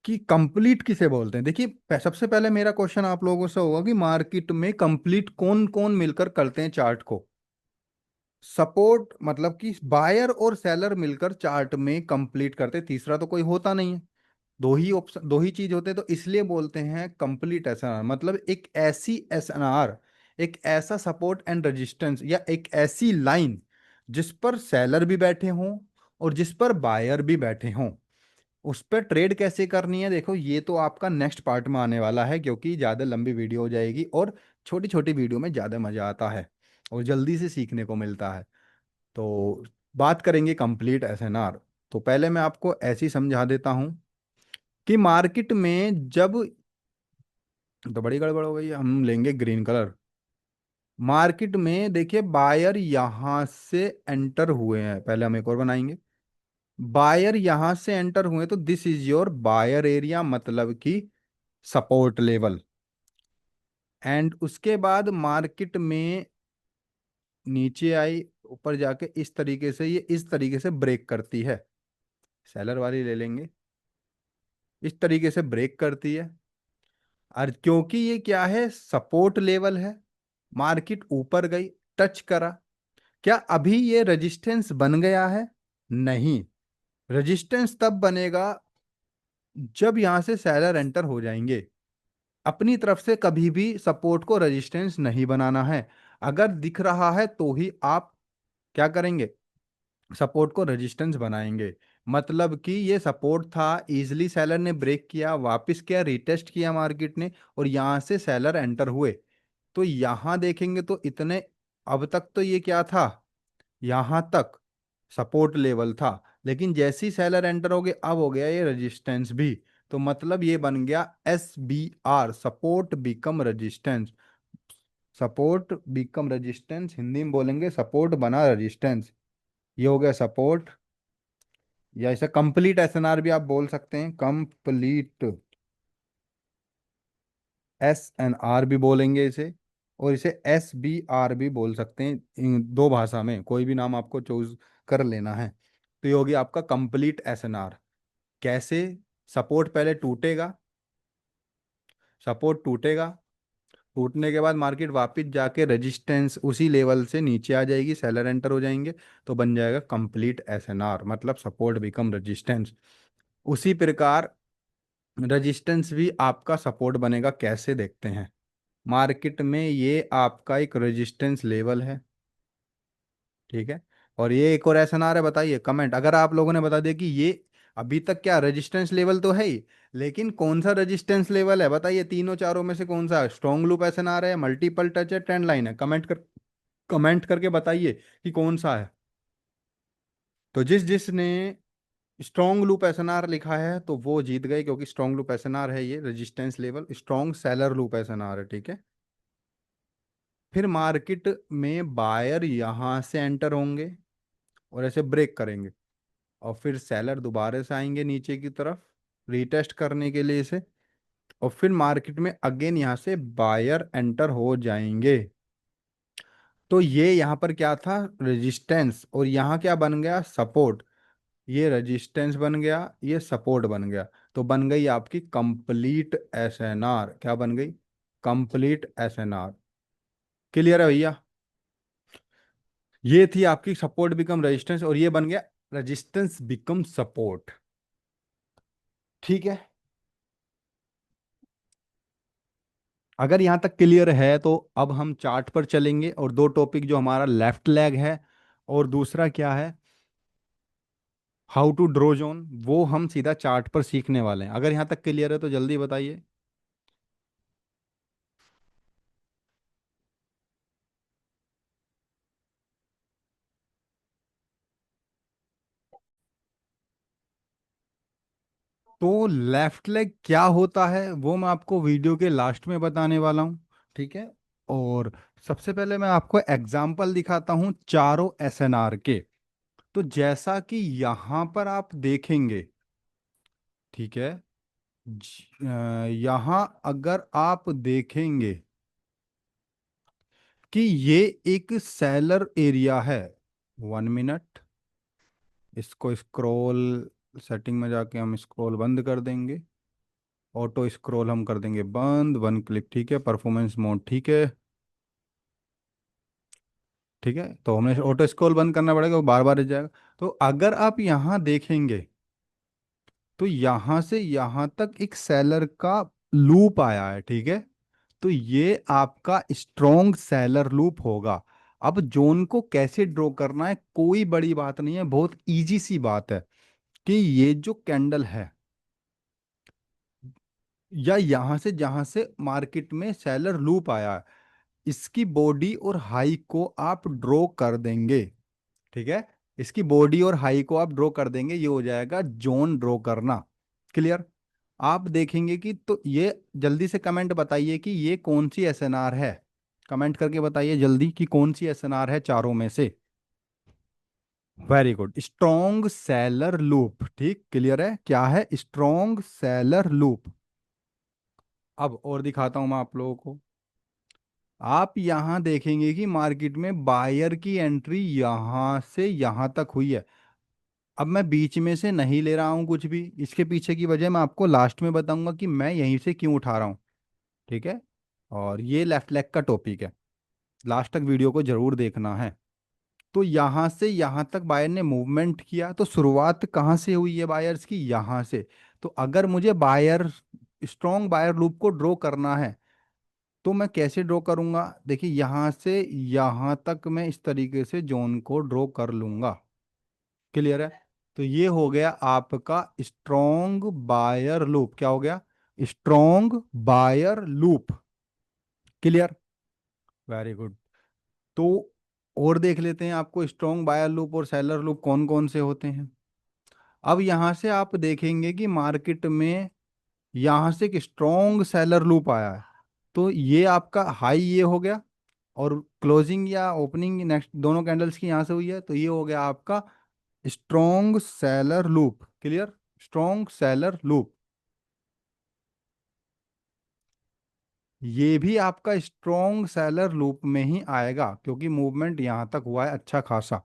कि कंप्लीट किसे बोलते हैं। देखिए सबसे पहले मेरा क्वेश्चन आप लोगों से होगा कि मार्केट में कंप्लीट कौन कौन मिलकर करते हैं चार्ट को? सपोर्ट मतलब कि बायर और सेलर मिलकर चार्ट में कंप्लीट करते, तीसरा तो कोई होता नहीं है। दो ही ऑप्शन, दो ही चीज होते हैं, तो इसलिए बोलते हैं कंप्लीट एसएनआर। मतलब एक ऐसी एसएनआर, एक ऐसा सपोर्ट एंड रेजिस्टेंस, या एक ऐसी लाइन जिस पर सेलर भी बैठे हों और जिस पर बायर भी बैठे हों। उस पर ट्रेड कैसे करनी है, देखो ये तो आपका नेक्स्ट पार्ट में आने वाला है, क्योंकि ज़्यादा लंबी वीडियो हो जाएगी और छोटी छोटी वीडियो में ज़्यादा मज़ा आता है। और जल्दी से सीखने को मिलता है। तो बात करेंगे कंप्लीट एसएनआर। तो पहले मैं आपको ऐसे ही समझा देता हूँ कि मार्केट में जब, तो बड़ी गड़बड़ हो गई है, हम लेंगे ग्रीन कलर। मार्केट में देखिए बायर यहां से एंटर हुए हैं, पहले हम एक और बनाएंगे। बायर यहां से एंटर हुए तो this is your buyer area, मतलब कि सपोर्ट लेवल। एंड उसके बाद मार्केट में नीचे आई, ऊपर जाके इस तरीके से, ये इस तरीके से ब्रेक करती है। सेलर वाली ले लेंगे, इस तरीके से ब्रेक करती है। और क्योंकि ये क्या है, सपोर्ट लेवल है, मार्केट ऊपर गई, टच करा, क्या अभी ये रेजिस्टेंस बन गया है? नहीं। रेजिस्टेंस तब बनेगा जब यहां से सेलर एंटर हो जाएंगे। अपनी तरफ से कभी भी सपोर्ट को रेजिस्टेंस नहीं बनाना है। अगर दिख रहा है तो ही आप क्या करेंगे, सपोर्ट को रेजिस्टेंस बनाएंगे। मतलब कि ये सपोर्ट था, इजीली सेलर ने ब्रेक किया, वापस किया, रिटेस्ट किया मार्केट ने, और यहां से सेलर एंटर हुए। तो यहां देखेंगे तो इतने, अब तक तो ये क्या था, यहां तक सपोर्ट लेवल था, लेकिन जैसे ही सेलर एंटर हो गए अब हो गया ये रेजिस्टेंस भी। तो मतलब ये बन गया SBR, support become resistance. Support become resistance, Hindi में बोलेंगे सपोर्ट बना रेजिस्टेंस। ये हो गया सपोर्ट, या इसे कंप्लीट एसएनआर भी आप बोल सकते हैं, कंप्लीट SNR भी बोलेंगे इसे, और इसे SBR भी बोल सकते हैं। इन दो भाषा में कोई भी नाम आपको चूज कर लेना है। तो ये होगी आपका कंप्लीट एसएनआर। कैसे, सपोर्ट पहले टूटेगा, सपोर्ट टूटेगा, टूटने के बाद मार्केट वापस जाके रेजिस्टेंस उसी लेवल से नीचे आ जाएगी, सेलर एंटर हो जाएंगे, तो बन जाएगा कंप्लीट एसएनआर, मतलब सपोर्ट बिकम रेजिस्टेंस। उसी प्रकार रेजिस्टेंस भी आपका सपोर्ट बनेगा, कैसे देखते हैं। मार्केट में ये आपका एक रेजिस्टेंस लेवल है, ठीक है, और ये एक और एसएनआर है। बताइए कमेंट, अगर आप लोगों ने बता दिया कि ये अभी तक क्या रेजिस्टेंस लेवल तो है ही, लेकिन कौन सा रेजिस्टेंस लेवल है, बताइए तीनों चारों में से कौन सा है, स्ट्रॉन्ग लूप एसएनआर है, मल्टीपल टच है, ट्रेंड लाइन है, कमेंट करके बताइए कि कौन सा है। तो जिस जिसने स्ट्रॉन्ग लूप एसएनआर लिखा है तो वो जीत गए, क्योंकि स्ट्रॉन्ग लूप एसएनआर है ये resistance level, strong seller loop SNR है, ठीक है। फिर मार्केट में बायर यहां से एंटर होंगे और ऐसे ब्रेक करेंगे, और फिर सेलर दोबारा से आएंगे नीचे की तरफ रीटेस्ट करने के लिए इसे, और फिर मार्केट में अगेन यहाँ से बायर एंटर हो जाएंगे। तो ये यहाँ पर क्या था, रेजिस्टेंस, और यहाँ क्या बन गया, सपोर्ट। ये रेजिस्टेंस बन गया, ये सपोर्ट बन गया, तो बन गई आपकी कंप्लीट एसएनआर। क्या बन गई, कंप्लीट एसएनआर। क्लियर है भैया? ये थी आपकी सपोर्ट बिकम रेजिस्टेंस, और ये बन गया रेजिस्टेंस बिकम सपोर्ट, ठीक है। अगर यहाँ तक क्लियर है तो अब हम चार्ट पर चलेंगे, और दो टॉपिक, जो हमारा लेफ्ट लेग है और दूसरा क्या है, हाउ टू ड्रॉ जोन, वो हम सीधा चार्ट पर सीखने वाले हैं। अगर यहाँ तक क्लियर है तो जल्दी बताइए। तो लेफ्ट लेग क्या होता है वो मैं आपको वीडियो के लास्ट में बताने वाला हूँ, ठीक है। और सबसे पहले मैं आपको एग्जाम्पल दिखाता हूँ चारों एसएनआर के। तो जैसा कि यहाँ पर आप देखेंगे, ठीक है, यहाँ अगर आप देखेंगे कि ये एक सेलर एरिया है, 1 मिनट, इसको स्क्रॉल सेटिंग में जाके हम स्क्रॉल बंद कर देंगे, ऑटो स्क्रॉल हम कर देंगे बंद, 1 क्लिक, ठीक है, परफॉर्मेंस मोड, ठीक है, ठीक है। तो हमें ऑटो स्क्रॉल बंद करना पड़ेगा, वो बार बार जाएगा। तो अगर आप यहाँ देखेंगे तो यहाँ से यहाँ तक एक सेलर का लूप आया है, ठीक है। तो ये आपका स्ट्रॉन्ग सेलर लूप होगा। अब जोन को कैसे ड्रॉ करना है, कोई बड़ी बात नहीं है, बहुत इजी सी बात है, कि ये जो कैंडल है, या यहां से जहां से मार्केट में सेलर लूप आया है, इसकी बॉडी और हाई को आप ड्रॉ कर देंगे, ठीक है। इसकी बॉडी और हाई को आप ड्रॉ कर देंगे, ये हो जाएगा जोन ड्रॉ करना। क्लियर। आप देखेंगे कि तो ये, जल्दी से कमेंट बताइए कि ये कौन सी एसएनआर है। कमेंट करके बताइए जल्दी कि कौन सी एसएनआर है चारों में से। Very good, strong seller loop. ठीक, क्लियर है, क्या है? Strong seller loop. अब और दिखाता हूं मैं आप लोगों को। आप यहां देखेंगे कि मार्केट में बायर की एंट्री यहां से यहां तक हुई है। अब मैं बीच में से नहीं ले रहा हूं कुछ भी, इसके पीछे की वजह मैं आपको लास्ट में बताऊंगा कि मैं यहीं से क्यों उठा रहा हूं। ठीक है। और ये लेफ्ट लेग का टॉपिक है, लास्ट तक वीडियो को जरूर देखना है। तो यहां से यहां तक बायर ने मूवमेंट किया, तो शुरुआत कहां से हुई है बायर्स की? यहां से। तो अगर मुझे बायर, स्ट्रॉन्ग बायर लूप को ड्रॉ करना है, तो मैं कैसे ड्रॉ करूंगा? देखिए, यहां से यहां तक मैं इस तरीके से जोन को ड्रॉ कर लूंगा। क्लियर है। तो ये हो गया आपका स्ट्रॉन्ग बायर लूप। क्या हो गया? Strong buyer loop. Clear. Very good. तो और देख लेते हैं आपको स्ट्रॉन्ग बायर लूप और सेलर लूप कौन कौन से होते हैं। अब यहां से आप देखेंगे कि मार्केट में यहां से एक स्ट्रॉन्ग सेलर लूप आया है। तो ये आपका हाई ये हो गया, और क्लोजिंग या ओपनिंग नेक्स्ट दोनों कैंडल्स की यहां से हुई है, तो ये हो गया आपका strong seller loop. Clear. Strong seller loop. ये भी आपका स्ट्रॉन्ग सेलर लूप में ही आएगा, क्योंकि मूवमेंट यहां तक हुआ है अच्छा खासा।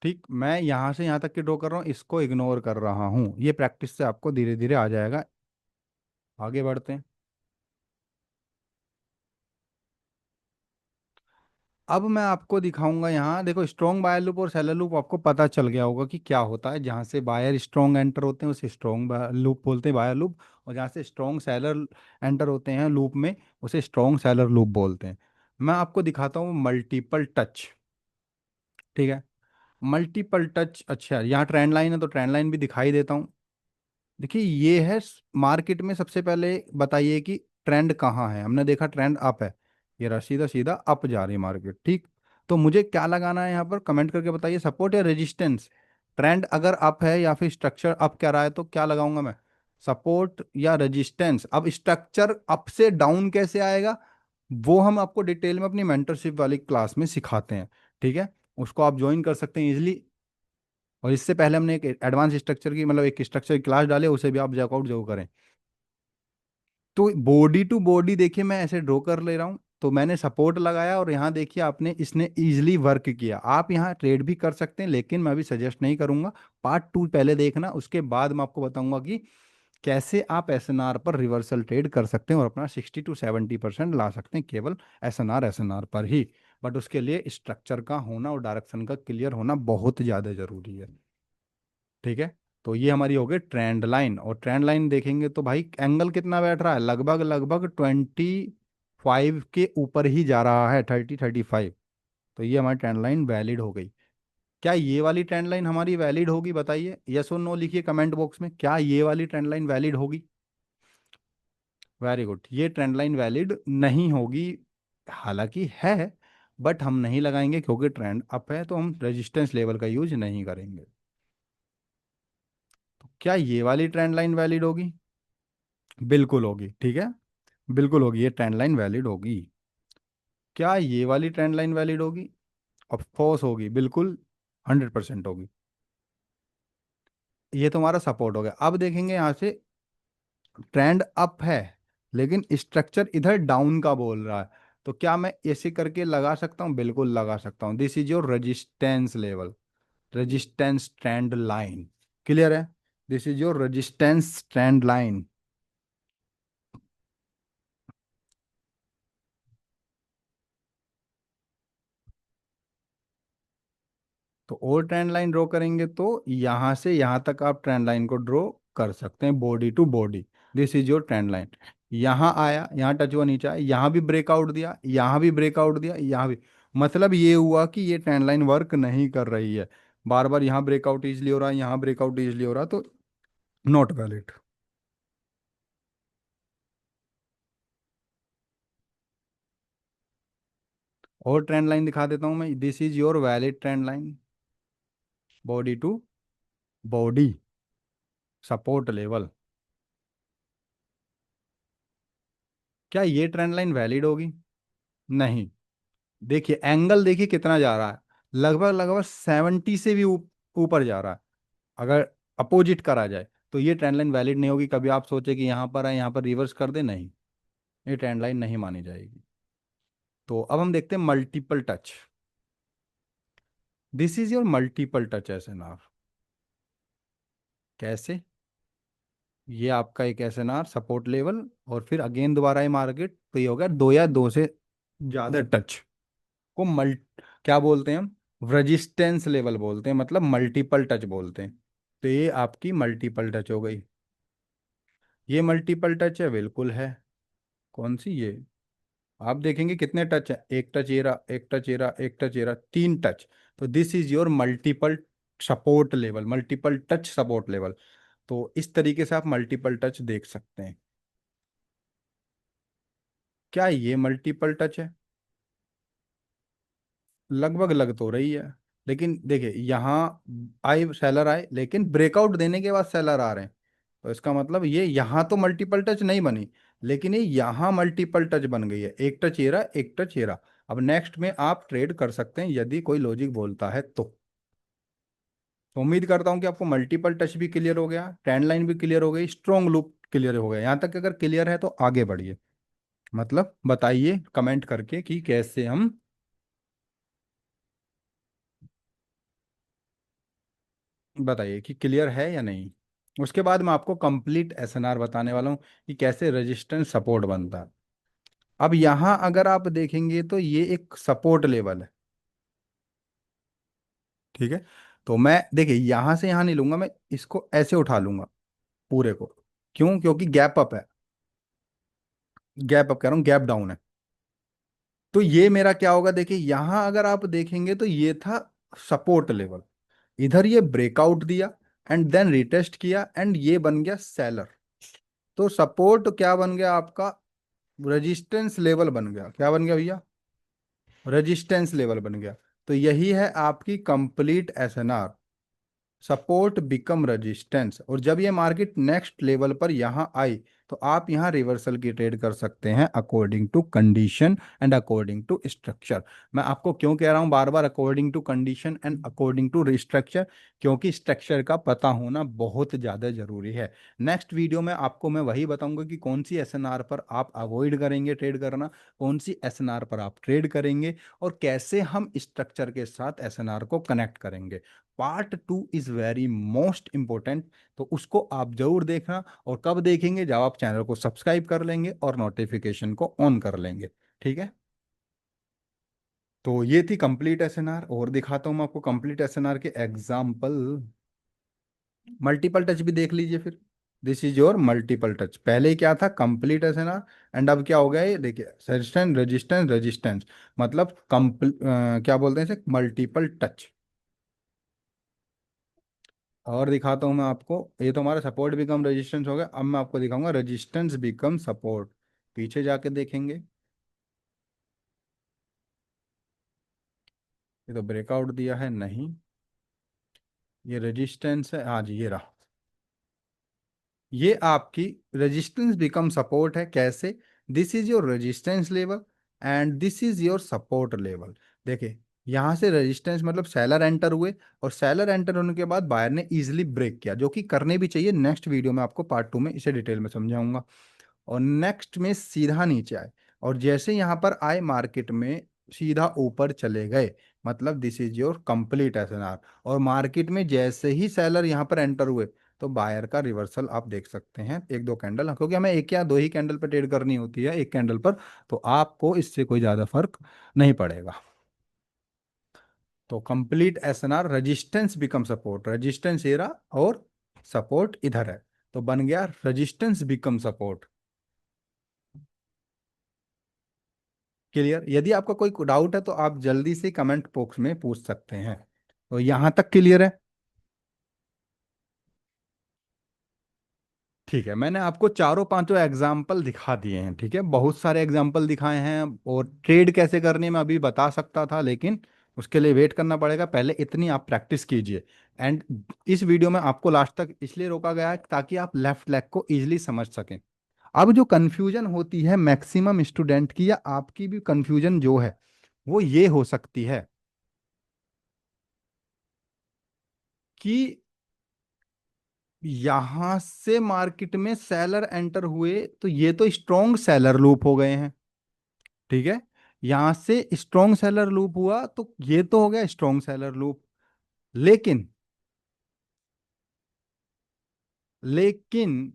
ठीक, मैं यहां से यहां तक की ड्रॉ कर रहा हूं, इसको इग्नोर कर रहा हूं। ये प्रैक्टिस से आपको धीरे धीरे आ जाएगा। आगे बढ़ते हैं। अब मैं आपको दिखाऊंगा, यहाँ देखो, स्ट्रॉन्ग बायर लूप और सेलर लूप आपको पता चल गया होगा कि क्या होता है। जहाँ से बायर स्ट्रॉन्ग एंटर होते हैं उसे स्ट्रॉन्ग लूप बोलते हैं, बायर लूप। और जहाँ से स्ट्रॉन्ग सेलर एंटर होते हैं लूप में, उसे स्ट्रॉन्ग सेलर लूप बोलते हैं। मैं आपको दिखाता हूँ मल्टीपल टच। ठीक है। Multiple touch. अच्छा, यहाँ ट्रेंड लाइन है तो ट्रेंड लाइन भी दिखाई देता हूँ। देखिए, ये है मार्केट में सबसे पहले बताइए कि ट्रेंड कहाँ है। हमने देखा ट्रेंड अप है, ये रहा सीधा सीधा अप जा रही है मार्केट। ठीक। तो मुझे क्या लगाना है यहाँ पर? कमेंट करके बताइए, सपोर्ट या रेजिस्टेंस। ट्रेंड अगर अप है या फिर स्ट्रक्चर अप कह रहा है तो क्या लगाऊंगा मैं? सपोर्ट या रेजिस्टेंस। अब स्ट्रक्चर अप से डाउन कैसे आएगा, वो हम आपको डिटेल में अपनी मेंटरशिप वाली क्लास में सिखाते हैं। ठीक है। उसको आप ज्वाइन कर सकते हैं इजिली। और इससे पहले हमने एक एडवांस स्ट्रक्चर की, मतलब एक स्ट्रक्चर की क्लास डाले, उसे भी आप चेकआउट जरूर करें। तो बॉडी टू बॉडी देखिए, मैं ऐसे ड्रॉ कर ले रहा हूँ, तो मैंने सपोर्ट लगाया और यहाँ देखिए आपने, इसने इजीली वर्क किया। आप यहाँ ट्रेड भी कर सकते हैं, लेकिन मैं अभी सजेस्ट नहीं करूंगा। पार्ट 2 पहले देखना, उसके बाद मैं आपको बताऊंगा कि कैसे आप एसएनआर पर रिवर्सल ट्रेड कर सकते हैं और अपना 60 to 70% ला सकते हैं केवल एसएनआर पर ही। बट उसके लिए स्ट्रक्चर का होना और डायरेक्शन का क्लियर होना बहुत ज़्यादा जरूरी है। ठीक है। तो ये हमारी हो गई ट्रेंड लाइन। और ट्रेंड लाइन देखेंगे तो भाई एंगल कितना बैठ रहा है? लगभग लगभग 25 के ऊपर ही जा रहा है, 30 35। तो ये हमारी ट्रेंड लाइन वैलिड हो गई। क्या ये वाली ट्रेंड लाइन हमारी वैलिड होगी? बताइए, यस और नो लिखिए कमेंट बॉक्स में, क्या ये वाली ट्रेंड लाइन वैलिड होगी? वेरी गुड, ये ट्रेंड लाइन वैलिड नहीं होगी। हालांकि है, बट हम नहीं लगाएंगे क्योंकि ट्रेंड अप है, तो हम रेजिस्टेंस लेवल का यूज नहीं करेंगे। तो क्या ये वाली ट्रेंड लाइन वैलिड होगी? बिल्कुल होगी। ठीक है, बिल्कुल होगी, ये ट्रेंड लाइन वैलिड होगी। क्या ये वाली ट्रेंड लाइन वैलिड होगी? ऑफ कोर्स होगी, बिल्कुल 100% होगी। ये तुम्हारा सपोर्ट हो गया। अब देखेंगे यहाँ से, ट्रेंड अप है लेकिन स्ट्रक्चर इधर डाउन का बोल रहा है, तो क्या मैं ऐसे करके लगा सकता हूँ? बिल्कुल लगा सकता हूँ। This is your resistance level, resistance trend line. Clear है। This is your resistance trend line. तो और ट्रेंड लाइन ड्रॉ करेंगे तो यहाँ से यहाँ तक आप ट्रेंड लाइन को ड्रॉ कर सकते हैं, body to body. This is your trend line. यहाँ आया, यहाँ टच हुआ, नीचे आया, यहाँ भी ब्रेकआउट दिया, यहाँ भी ब्रेकआउट दिया, यहाँ भी। मतलब ये हुआ कि ये ट्रेंड लाइन वर्क नहीं कर रही है। बार बार यहाँ ब्रेकआउट इजली हो रहा है, यहाँ ब्रेकआउट इजली हो रहा है, तो नॉट वैलिड। और ट्रेंड लाइन दिखा देता हूँ मैं, this is your valid trend line, body to body support level. क्या ये ट्रेंड लाइन वैलिड होगी? नहीं। देखिए एंगल, देखिए कितना जा रहा है, लगभग लगभग 70 से भी ऊपर जा रहा है। अगर अपोजिट करा जाए तो ये ट्रेंड लाइन वैलिड नहीं होगी। कभी आप सोचे कि यहाँ पर है, यहाँ पर रिवर्स कर दे, नहीं, ये ट्रेंड लाइन नहीं मानी जाएगी। तो अब हम देखते हैं multiple touch. This is your multiple touch SNR. कैसे? ये आपका एक एसएनआर सपोर्ट लेवल, और फिर अगेन दोबारा ये मार्केट, तो ये हो गया दो या दो से ज्यादा टच को क्या बोलते हैं हम? रेजिस्टेंस लेवल बोलते हैं, मतलब मल्टीपल टच बोलते हैं। तो ये आपकी मल्टीपल टच हो गई। ये मल्टीपल टच है, बिल्कुल है। कौन सी ये? आप देखेंगे कितने टच है, एक टच ये रहा, एक टच ये रहा, एक टच ये रहा, तीन टच। तो this is your multiple support level, multiple touch support level. तो इस तरीके से आप मल्टीपल टच देख सकते हैं। क्या ये मल्टीपल टच है? लगभग लग तो रही है, लेकिन देखिए यहाँ आए सेलर आए, लेकिन ब्रेकआउट देने के बाद सेलर आ रहे हैं। तो इसका मतलब ये यहाँ तो मल्टीपल टच नहीं बनी, लेकिन ये यहाँ मल्टीपल टच बन गई है। एक टच ये रहा, एक टच ये रहा। अब नेक्स्ट में आप ट्रेड कर सकते हैं यदि कोई लॉजिक बोलता है तो उम्मीद करता हूँ कि आपको मल्टीपल टच भी क्लियर हो गया, ट्रेंड लाइन भी क्लियर हो गई, स्ट्रॉन्ग लूप क्लियर हो गया। यहाँ तक अगर क्लियर है तो आगे बढ़िए, मतलब बताइए कमेंट करके कि कैसे हम, बताइए कि क्लियर है या नहीं। उसके बाद मैं आपको कंप्लीट एसएनआर बताने वाला हूँ कि कैसे रेजिस्टेंस सपोर्ट बनता है। अब यहाँ अगर आप देखेंगे तो ये एक सपोर्ट लेवल है, ठीक है। तो मैं देखिए यहाँ से यहाँ नहीं लूंगा, मैं इसको ऐसे उठा लूंगा पूरे को। क्यों? क्योंकि गैप अप है, गैप अप कह रहा हूँ, गैप डाउन है। तो ये मेरा क्या होगा, देखिए यहाँ अगर आप देखेंगे तो ये था सपोर्ट लेवल, इधर ये ब्रेकआउट दिया एंड देन रिटेस्ट किया एंड ये बन गया सेलर। तो सपोर्ट क्या बन गया आपका? रेजिस्टेंस लेवल बन गया। क्या बन गया भैया? रेजिस्टेंस लेवल बन गया। तो यही है आपकी complete SNR, support become resistance. और जब ये मार्केट नेक्स्ट लेवल पर यहाँ आई तो आप यहाँ रिवर्सल की ट्रेड कर सकते हैं according to condition and according to structure. मैं आपको क्यों कह रहा हूँ बार बार according to condition and according to structure? क्योंकि स्ट्रक्चर का पता होना बहुत ज़्यादा जरूरी है। नेक्स्ट वीडियो में आपको मैं वही बताऊंगा कि कौन सी एसएनआर पर आप अवॉइड करेंगे ट्रेड करना, कौन सी एसएनआर पर आप ट्रेड करेंगे, और कैसे हम स्ट्रक्चर के साथ एसएनआर को कनेक्ट करेंगे। Part 2 is very most important, तो उसको आप जरूर देखना। और कब देखेंगे? जब आप चैनल को सब्सक्राइब कर लेंगे और नोटिफिकेशन को ऑन कर लेंगे, ठीक है। तो ये थी कंप्लीट एसएनआर, और दिखाता हूँ मैं आपको कंप्लीट एसएनआर के एग्जाम्पल। मल्टीपल टच भी देख लीजिए फिर। This is your multiple touch. पहले क्या था? Complete SNR. एंड अब क्या हो गया ये देखिए, रेजिस्टेंस रेजिस्टेंस रेजिस्टेंस, मतलब क्या बोलते हैं इसे? Multiple touch. और दिखाता हूँ मैं आपको, ये तो हमारा सपोर्ट बिकम रेजिस्टेंस हो गया। अब मैं आपको दिखाऊंगा रेजिस्टेंस बिकम सपोर्ट। पीछे जाके देखेंगे, ये तो ब्रेकआउट दिया है, नहीं, ये रेजिस्टेंस है, हाँ जी ये रहा। ये आपकी रेजिस्टेंस बिकम सपोर्ट है। कैसे? This is your resistance level and this is your support level. देखिए यहाँ से रेजिस्टेंस मतलब सेलर एंटर हुए, और सेलर एंटर होने के बाद बायर ने इजीली ब्रेक किया, जो कि करने भी चाहिए। नेक्स्ट वीडियो में आपको पार्ट 2 में इसे डिटेल में समझाऊंगा। और नेक्स्ट में सीधा नीचे आए, और जैसे यहाँ पर आए मार्केट में सीधा ऊपर चले गए, मतलब this is your complete SNR. और मार्केट में जैसे ही सेलर यहाँ पर एंटर हुए तो बायर का रिवर्सल आप देख सकते हैं, एक दो कैंडल, क्योंकि हमें एक या दो ही कैंडल पर ट्रेड करनी होती है, एक कैंडल पर, तो आपको इससे कोई ज़्यादा फर्क नहीं पड़ेगा। तो complete SNR, resistance become support, resistance ये रहा और सपोर्ट इधर है, तो बन गया रेजिस्टेंस बिकम सपोर्ट। क्लियर? यदि आपका कोई डाउट है तो आप जल्दी से कमेंट बॉक्स में पूछ सकते हैं। तो यहाँ तक क्लियर है? ठीक है, मैंने आपको चारों पांचों एग्जाम्पल दिखा दिए हैं, ठीक है, बहुत सारे एग्जाम्पल दिखाए हैं। और ट्रेड कैसे करनी है मैं अभी बता सकता था, लेकिन उसके लिए वेट करना पड़ेगा, पहले इतनी आप प्रैक्टिस कीजिए। एंड इस वीडियो में आपको लास्ट तक इसलिए रोका गया है ताकि आप लेफ्ट लेग को इजीली समझ सकें। अब जो कंफ्यूजन होती है मैक्सिमम स्टूडेंट की, या आपकी भी कंफ्यूजन जो है वो ये हो सकती है कि यहां से मार्केट में सेलर एंटर हुए तो ये तो स्ट्रॉन्ग सेलर लूप हो गए हैं, ठीक है। यहां से स्ट्रॉन्ग सेलर लूप हुआ तो ये तो हो गया स्ट्रॉन्ग सेलर लूप। लेकिन लेकिन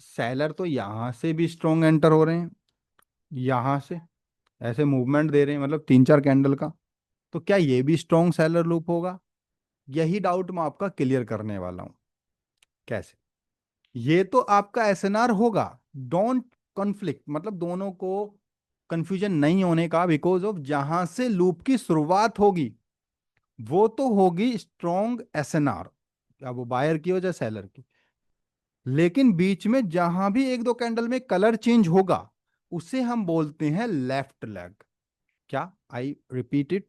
सेलर तो यहां से भी स्ट्रॉन्ग एंटर हो रहे हैं, यहां से ऐसे मूवमेंट दे रहे हैं, मतलब तीन चार कैंडल का। तो क्या ये भी स्ट्रॉन्ग सेलर लूप होगा? यही डाउट मैं आपका क्लियर करने वाला हूं। कैसे? ये तो आपका एसएनआर होगा, डोंट कॉन्फ्लिक्ट, मतलब दोनों को कंफ्यूजन नहीं होने का, बिकॉज ऑफ जहां से लूप की शुरुआत होगी वो तो होगी स्ट्रॉन्ग एसएनआर, या वो बायर की हो या सेलर की। लेकिन बीच में जहां भी एक दो कैंडल में कलर चेंज होगा उसे हम बोलते हैं लेफ्ट लेग। क्या? I repeat it.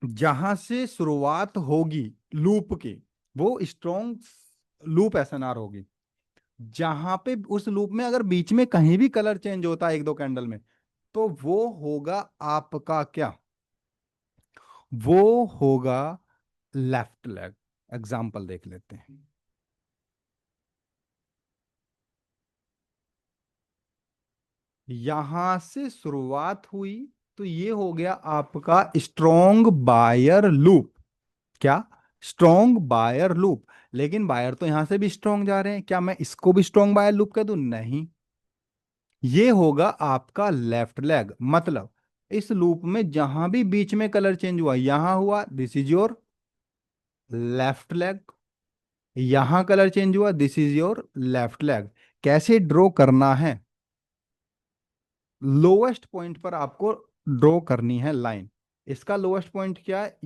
जहां से शुरुआत होगी लूप की वो स्ट्रॉन्ग लूप एसएनआर होगी। जहां पे उस लूप में अगर बीच में कहीं भी कलर चेंज होता है एक दो कैंडल में, तो वो होगा आपका क्या? वो होगा लेफ्ट लेग। एग्जाम्पल देख लेते हैं। यहां से शुरुआत हुई तो ये हो गया आपका स्ट्रॉन्ग बायर लूप। क्या? Strong buyer loop. लेकिन बायर तो यहां से भी स्ट्रॉन्ग जा रहे हैं, क्या मैं इसको भी स्ट्रॉन्ग बायर लूप कह दूं? नहीं, ये होगा आपका लेफ्ट लेग। मतलब इस लूप में जहां भी बीच में कलर चेंज हुआ, यहां हुआ, this is your left leg. यहां कलर चेंज हुआ, this is your left leg. कैसे ड्रॉ करना है? लोवेस्ट पॉइंट पर आपको ड्रॉ करनी है लाइन। इसका लोवेस्ट पॉइंट क्या है?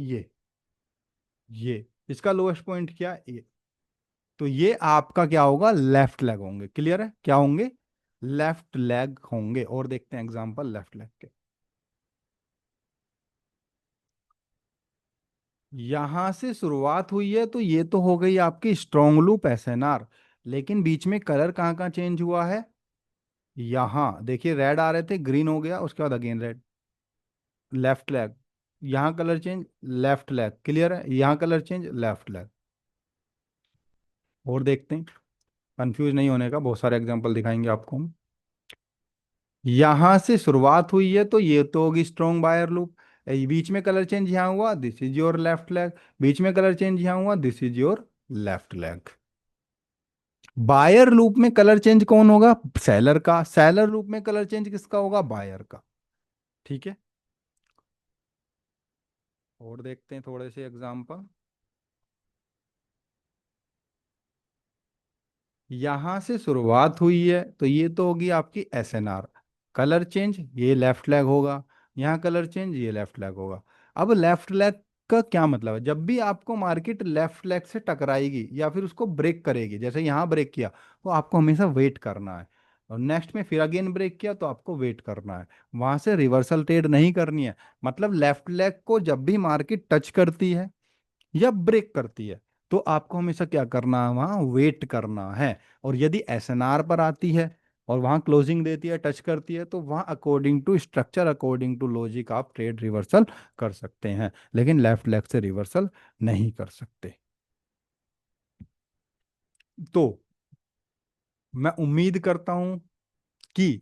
ये इसका लोवेस्ट पॉइंट क्या है? ये। तो ये आपका क्या होगा? लेफ्ट लेग होंगे। क्लियर है? क्या होंगे? लेफ्ट लेग होंगे। और देखते हैं एग्जांपल लेफ्ट लेग के। यहां से शुरुआत हुई है तो ये तो हो गई आपकी स्ट्रॉन्ग लूप एसएनआर। लेकिन बीच में कलर कहाँ कहाँ चेंज हुआ है? यहां देखिए, रेड आ रहे थे, ग्रीन हो गया, उसके बाद अगेन रेड। Left leg. यहां colour change, left leg. Clear है? यहां कलर चेंज, लेफ्ट लेग। और देखते हैं, कंफ्यूज नहीं होने का, बहुत सारे एग्जांपल दिखाएंगे आपको हम। यहां से शुरुआत हुई है तो ये तो होगी स्ट्रॉन्ग बायर लूप। बीच में कलर चेंज यहां हुआ, this is your left leg. बीच में कलर चेंज यहां हुआ, this is your left leg. Buyer loop में कलर चेंज कौन होगा? सेलर का। सेलर लूप में कलर चेंज किसका होगा? बायर का। ठीक है। और देखते हैं थोड़े से एग्जांपल। यहां से शुरुआत हुई है तो ये तो होगी आपकी एसएनआर। कलर चेंज, ये लेफ्ट लेग होगा। यहाँ कलर चेंज, ये लेफ्ट लेग होगा। अब लेफ्ट लेग का क्या मतलब है? जब भी आपको मार्केट लेफ्ट लेग से टकराएगी या फिर उसको ब्रेक करेगी, जैसे यहाँ ब्रेक किया, तो आपको हमेशा वेट करना है। और नेक्स्ट में फिर अगेन ब्रेक किया तो आपको वेट करना है। वहां से रिवर्सल ट्रेड नहीं करनी है। मतलब लेफ्ट लेग को जब भी मार्केट टच करती है या ब्रेक करती है तो आपको हमेशा क्या करना है? वहां वेट करना है। और यदि एसएनआर पर आती है और वहां क्लोजिंग देती है, टच करती है, तो वहां according to structure, according to logic आप ट्रेड रिवर्सल कर सकते हैं। लेकिन लेफ्ट लेग से रिवर्सल नहीं कर सकते। तो मैं उम्मीद करता हूं कि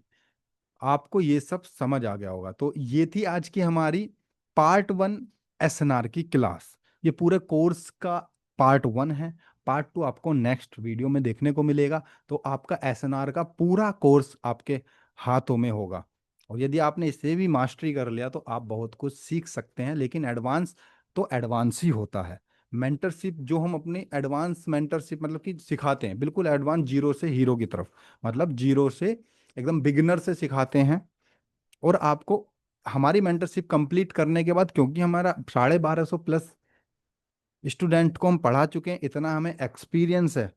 आपको ये सब समझ आ गया होगा। तो ये थी आज की हमारी पार्ट 1 एसएनआर की क्लास। ये पूरे कोर्स का पार्ट 1 है। पार्ट 2 आपको नेक्स्ट वीडियो में देखने को मिलेगा। तो आपका एसएनआर का पूरा कोर्स आपके हाथों में होगा। और यदि आपने इसे भी मास्टरी कर लिया तो आप बहुत कुछ सीख सकते हैं। लेकिन एडवांस तो एडवांस ही होता है। मेंटरशिप जो हम अपनी एडवांस मेंटरशिप मतलब कि सिखाते हैं, बिल्कुल एडवांस, जीरो से हीरो की तरफ, मतलब जीरो से एकदम बिगिनर से सिखाते हैं। और आपको हमारी मेंटरशिप कंप्लीट करने के बाद, क्योंकि हमारा 1250 प्लस स्टूडेंट को हम पढ़ा चुके हैं, इतना हमें एक्सपीरियंस है,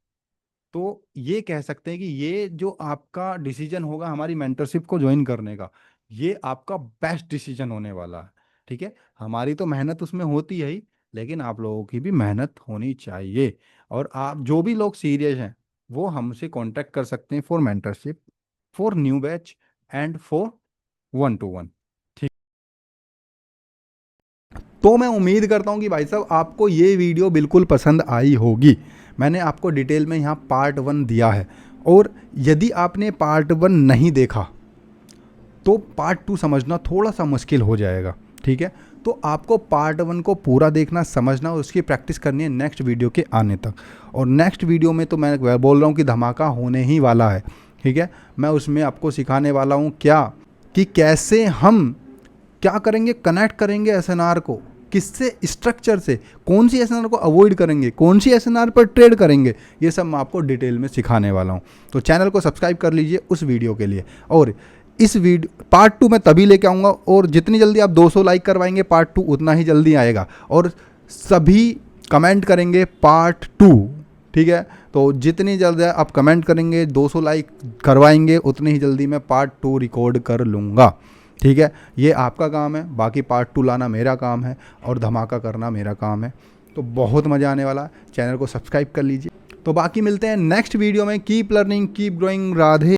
तो ये कह सकते हैं कि ये जो आपका डिसीजन होगा हमारी मेंटरशिप को ज्वाइन करने का, ये आपका बेस्ट डिसीजन होने वाला है। ठीक है, हमारी तो मेहनत उसमें होती है ही, लेकिन आप लोगों की भी मेहनत होनी चाहिए। और आप जो भी लोग सीरियस हैं वो हमसे कांटेक्ट कर सकते हैं for mentorship, for new batch and for 1-to-1। ठीक, तो मैं उम्मीद करता हूँ कि भाई साहब आपको ये वीडियो बिल्कुल पसंद आई होगी। मैंने आपको डिटेल में यहाँ पार्ट 1 दिया है, और यदि आपने पार्ट 1 नहीं देखा तो पार्ट 2 समझना थोड़ा सा मुश्किल हो जाएगा। ठीक है, तो आपको पार्ट 1 को पूरा देखना, समझना और उसकी प्रैक्टिस करनी है नेक्स्ट वीडियो के आने तक। और नेक्स्ट वीडियो में तो मैं बोल रहा हूँ कि धमाका होने ही वाला है। ठीक है, मैं उसमें आपको सिखाने वाला हूँ क्या, कि कैसे हम क्या करेंगे, कनेक्ट करेंगे एसएनआर को किससे, स्ट्रक्चर से, कौन सी एसएनआर को अवॉइड करेंगे, कौन सी एसएनआर पर ट्रेड करेंगे, ये सब मैं आपको डिटेल में सिखाने वाला हूँ। तो चैनल को सब्सक्राइब कर लीजिए उस वीडियो के लिए। और इस वीडियो पार्ट 2 मैं तभी लेके आऊँगा, और जितनी जल्दी आप 200 लाइक करवाएंगे पार्ट 2 उतना ही जल्दी आएगा, और सभी कमेंट करेंगे पार्ट 2। ठीक है, तो जितनी जल्दी आप कमेंट करेंगे, 200 लाइक करवाएंगे, उतनी ही जल्दी मैं पार्ट 2 रिकॉर्ड कर लूँगा। ठीक है, ये आपका काम है, बाकी पार्ट 2 लाना मेरा काम है, और धमाका करना मेरा काम है। तो बहुत मज़ा आने वाला है, चैनल को सब्सक्राइब कर लीजिए। तो बाकी मिलते हैं नेक्स्ट वीडियो में। Keep learning, keep growing. Radhe.